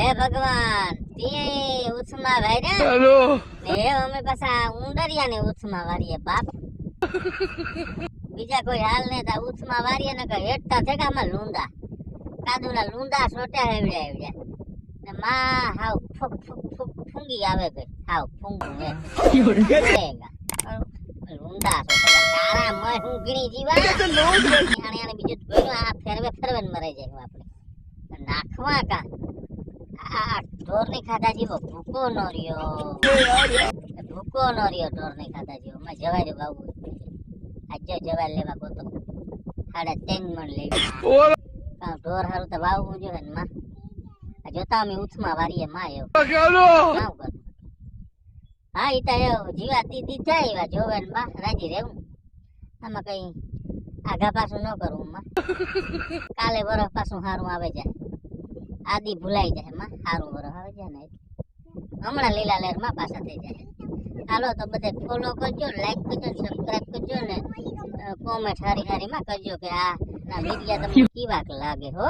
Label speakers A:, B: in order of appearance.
A: હે ભગવાન તે ઉછમાં વાર્યા
B: હેલો
A: હે અમે પાછા ઉંડરિયાને ઉછમાં વારીએ બાપ બીજા કોઈ હાલ ને તા ઉછમાં વારીએ ને કે હેઠતા થેગામાં લૂંડા કાદુના લૂંડા સોટ્યા હેવડ્યા હેવડ્યા ને માં હાવ ફૂક ફૂક ફૂક ફૂંગી આવે ગઈ હાવ ફૂંગું હે લૂંડા સોટ્યા તારા મોય હું ગીણી જીવા આને બીજું ધોઈનું આ ફેરવે ફેરવે ને મરાઈ જાય આપણે નાખવા કા આ ઢોરની ખાધા જેવો ભૂકો નો રહ્યો ઢોરની ખાધા જેવો મેં જવાય રહ્યો બાબુ આજે જવા લેવા ગોતો 3.5 મણ લઈ ઢોર હારું તો વાવવું જોઈએ ને માં આ જોતા અમે ઉથમાં વારીએ માં એવું હા ઈ તો જીવા દીદી જાય એવા જોવે ને માં રાજી રહેવું આમાં કઈ આગા પાછું ન કરવું માં કાલે વરસ પાછું સારું આવે જાય આદિ ભૂલાઈ જાય માં સારું વરસ આવે જાય ને હમણાં લીલા લહેર માં પાછા થઈ જાય હાલો તો બધે ફોલો કરજો લાઈક કરજો સબસ્ક્રાઇબ કરજો ને કોમેન્ટ હારી હારી માં કરજો કે આ વિડિયા તમને કેવાક લાગે હો